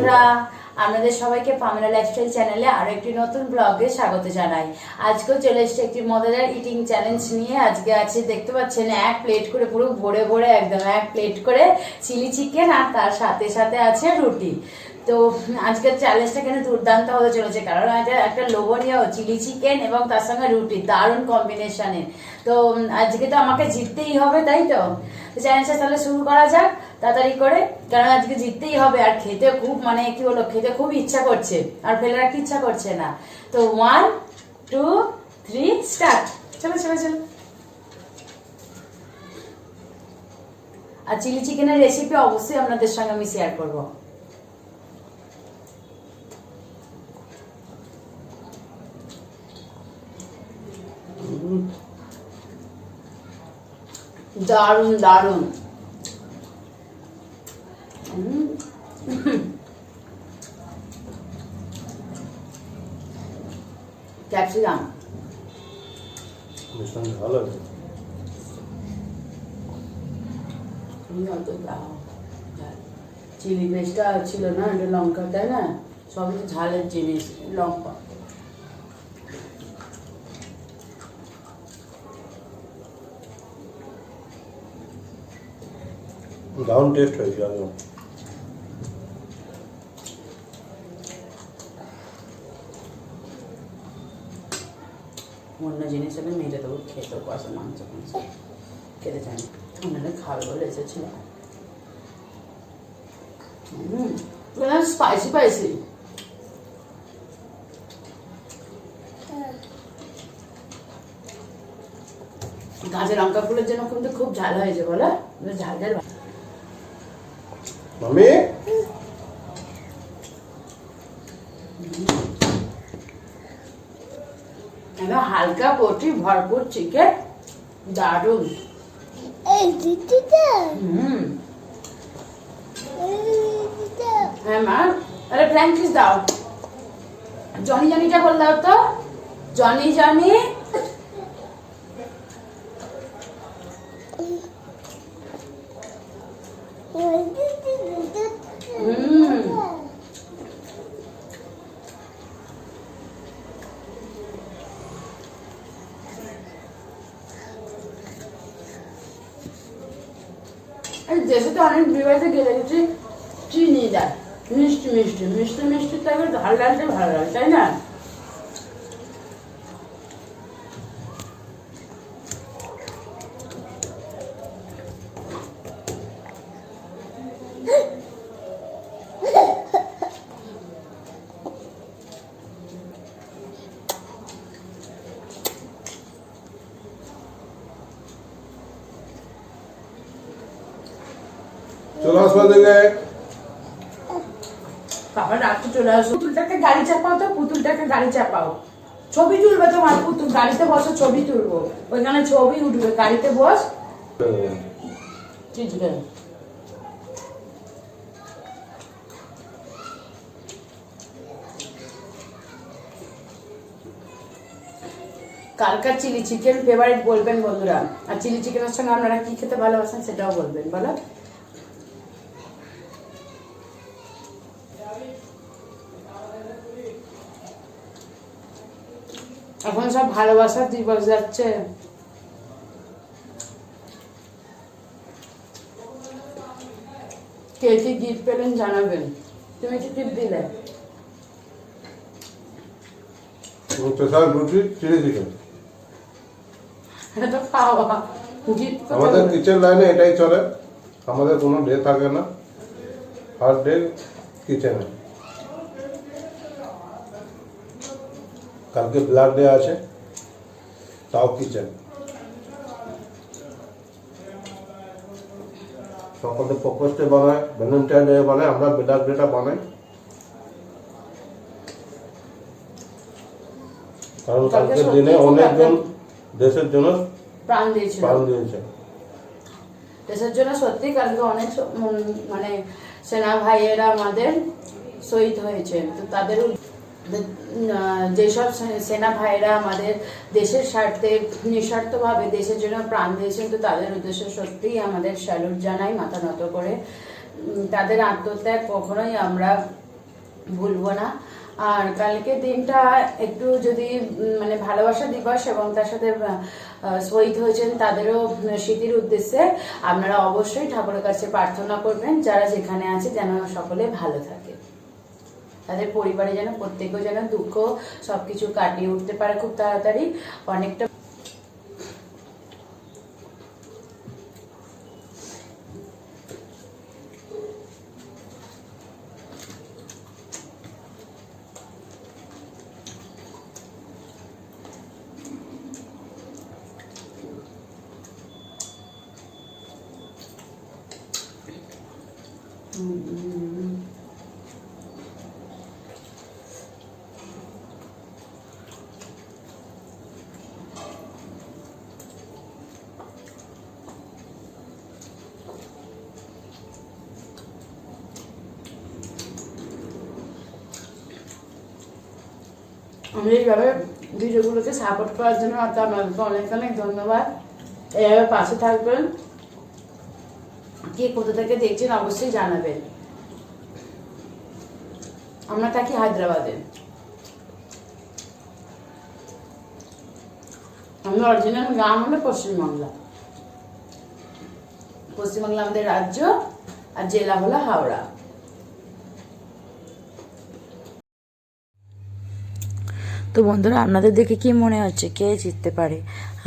বন্ধুরা, আপনাদের সবাইকে পামেলা লাইফস্টাইল চ্যানেলে আরো একটি নতুন ব্লগে স্বাগত জানাই। আজকেও চলে এসেছে একটি মজাদার ইটিং চ্যালেঞ্জ নিয়ে। আজকে আছে, দেখতে পাচ্ছেন, এক প্লেট করে, পুরো ভরে ভরে একদম এক প্লেট করে চিলি চিকেন, আর তার সাথে সাথে আছে রুটি। তো আজকের চ্যালেঞ্জটা কিন্তু দুর্দান্ত হতে চলেছে, কারণ এটা একটা লোভনীয় চিলি চিকেন এবং তার সঙ্গে রুটি, দারুণ কম্বিনেশনে। তো আজকে তো আমাকে জিততেই হবে, তাই তো? চ্যালেঞ্জটা তাহলে শুরু করা যাক তাড়াতাড়ি করে, কারণ আজকে জিততেই হবে। আর খেতে খুব, মানে কি বলো, খেতে খুব ইচ্ছা করছে, আর ফেলে রাখতে ইচ্ছা করছে না। তো 1 2 3 স্টার্ট। চলো চলো চলো। আর চিলি চিকেনের রেসিপি অবশ্যই আপনাদের সঙ্গে আমি শেয়ার করবো। দারুন দারুন। ক্যাপসিকাম ভালো চিলি পেস্টটা ছিল না, এটা লঙ্কা, তাই না? সবই তো ঝালের জিনিস, লঙ্কা। দারুণ টেস্ট হয়েছে একদম। অন্য জিনিস হলে মেয়েটা তো খেতে কষা মাংস খেতে চায় না, ওনারা খাবে বলে এসেছিল। Spicy spicy. কাঁচা লঙ্কা ফুলের জন্য কিন্তু খুব ঝাল হয়েছে, বলো? ঝাল ঝাল। মামি হালকা পটি, ভরপুর চিকেন, দারুন। হ্যাঁ মা, আরে ফ্র্যাঙ্কিস দাও। জনি জনিটা বল দাও তো, জনি জনি। দেশে তো অনেক বিবাহিতে গেলে গেছি চিনি দেয়, মিষ্টি মিষ্টি মিষ্টি মিষ্টি টাইপের ঝাল লাগছে, ভালো লাগে, তাই না? চলে আসবো দিকে। খাবার রাখতে চলে আসো। পুতুলটাকে গাড়ি চাপাও তো, পুতুলটাকে গাড়ি চাপাও। ছবি তুলবে তোমার পুতুল, গাড়িতে বসো, ছবি তুলবো। ওইখানে ছবি উঠবে, গাড়িতে বস। চিজবে কার কার চিলি চিকেন ফেভারিট বলবেন বন্ধুরা। আর চিলি চিকেনের সঙ্গে আপনারা কি খেতে ভালোবাসেন সেটাও বলবেন, বলো। এখন সব ভালোবাসার দিবস যাচ্ছে। কে কি গিফট পেলেন জানাবেন। তুমি কি টিপ দিলে? স্পেশাল রুটি, চিলি চিকেন। এটা খাওয়া গিফট। আমাদের কিচেন লাইনে এটাই চলে, আমাদের কোনো ডে থাকে না, হার ডে কিচেনে। কালকে ব্লাড ডে আছে, তাও কিচেন। সকলে প্রপোজ ডে বানায়, ভ্যালেন্টাইন ডে বানায়, আমরা ব্লাড ডেটা বানাই, কারণ কালকের দিনে অনেকজন দেশের জন্য প্রাণ দিয়েছে। দেশের জন্য সত্যি কালকে অনেক মানে সেনা ভাইয়েরা আমাদের শহীদ হয়েছে। তো তাদের যেসব সেনা ভাইরা আমাদের দেশের স্বার্থে নিঃস্বার্থভাবে দেশের জন্য প্রাণ দিয়েছেন, তো তাদের উদ্দেশ্যে সত্যিই আমাদের স্যালুট জানাই মাথা নত করে। তাদের আত্মত্যাগ কখনোই আমরা ভুলবো না। আর কালকে দিনটা একটু যদি মানে ভালোবাসা দিবস এবং তার সাথে শহীদ হয়েছেন তাদেরও স্মৃতির উদ্দেশ্যে আপনারা অবশ্যই ঠাকুরের কাছে প্রার্থনা করবেন যারা যেখানে আছে যেন সকলে ভালো থাকে, তাদের পরিবারে যেন প্রত্যেকেও যেন দুঃখ সবকিছু কাটিয়ে উঠতে পারে খুব তাড়াতাড়ি। অনেকটা আমি এইভাবে ভিডিওগুলোকে সাপোর্ট করার জন্য আপনাদেরকে অনেক অনেক ধন্যবাদ। এইভাবে পাশে থাকবেন, কে কোথা থেকে দেখছেন অবশ্যই জানাবেন। আমরা থাকি হায়দ্রাবাদে, আমরা অরিজিনাল গ্রাম হলো পশ্চিমবাংলা। পশ্চিমবাংলা আমাদের রাজ্য, আর জেলা হলো হাওড়া। তো বন্ধুরা, আপনাদের দেখে কি মনে হচ্ছে কে জিততে পারে,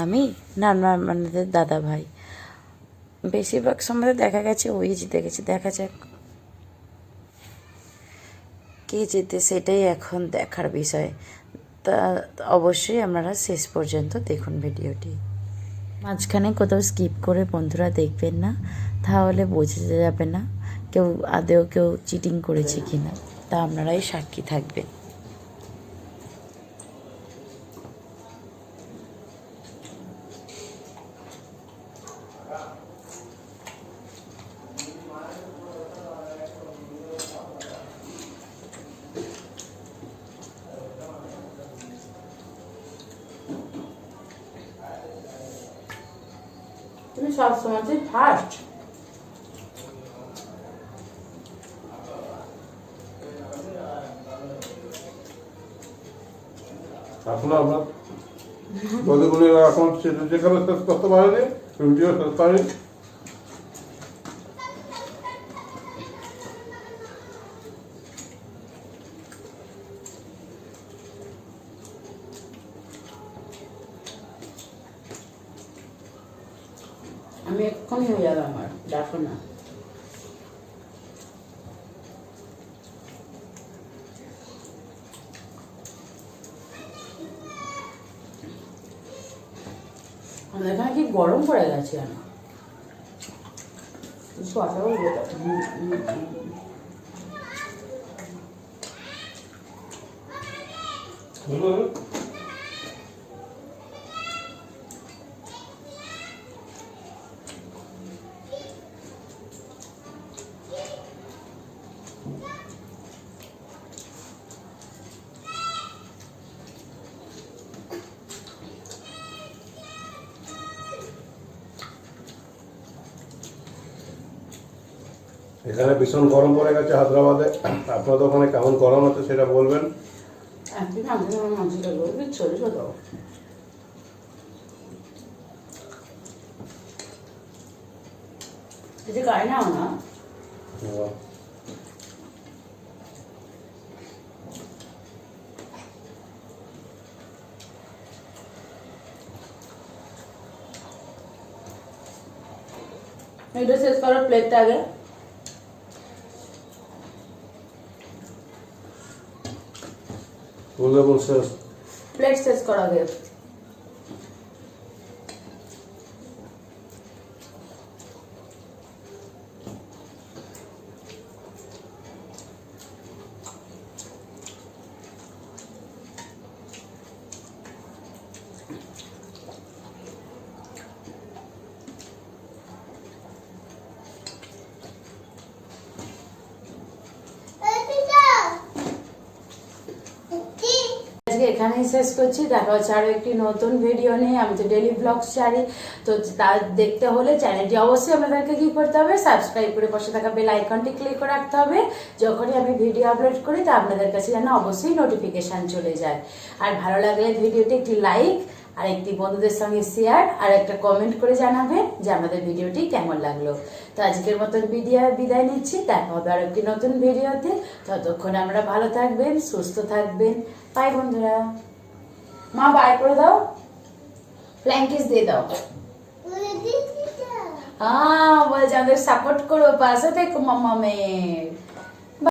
আমি না আপনাদের দাদা ভাই? বেশিরভাগ সময় দেখা গেছে ওই জিতে গেছে। দেখা যাক কে জিতে, সেটাই এখন দেখার বিষয়। তা অবশ্যই আপনারা শেষ পর্যন্ত দেখুন ভিডিওটি। মাঝখানে কোথাও স্কিপ করে বন্ধুরা দেখবেন না, তাহলে বোঝা যাবে না কেউ চিটিং করেছে কিনা। তা আপনারাই সাক্ষী থাকবেন। তুমি সবসময় ফার্স্ট। এখন আমরা বদিগুলি এখন যেখানে শেষ করতে পারিনি, ভিডিও শেষ পারিনি। আমি এক্ষুনি হয়ে যাবে আমার, দেখো না। আমাদের এখানে কি গরম পড়ে গেছে কেন? কথা বলবো তো। এখানে ভীষণ গরম পড়ে গেছে হায়দ্রাবাদে। আপনাদের ওখানে কেমন গরম আছে সেটা বলবেন। একদিন আমাদের আমার মাংসটা বলবি ছোট ছোট। যদি গাড়ি নাও না, এটা শেষ করো প্লেটটা আগে। প্লেট শেষ করো আগে। আজকে এখানেই শেষ করছি। দেখা হচ্ছে আরো একটি নতুন ভিডিও নিয়ে। আমি তো ডেইলি ব্লগস ছাড়ি, তো তা দেখতে হলে চ্যানেলটি অবশ্যই আপনাদেরকে কি করতে হবে, সাবস্ক্রাইব করে পাশে থাকা বেল আইকনটি ক্লিক করে রাখতে হবে। যখনই আমি ভিডিও আপলোড করি তা আপনাদের কাছে যেন অবশ্যই নোটিফিকেশন চলে যায়। আর ভালো লাগলে ভিডিওটি একটি লাইক আর একটি বন্ধুদের সঙ্গে শেয়ার আর একটা কমেন্ট করে জানাবেন যে আমাদের ভিডিওটি কেমন লাগলো। তো আজকের মতন বিদায় নিচ্ছি। দেখা হবে আর একটি নতুন ভিডিওতে। ততক্ষণ আমরা ভালো থাকবেন, সুস্থ থাকবেন। বাই বন্ধুরা। মা বাই করে দাও, ফ্ল্যাঙ্কিস দিয়ে দাও। হ্যাঁ বলছে আমাদের সাপোর্ট করো, পাশে থেকো মাম্মামের।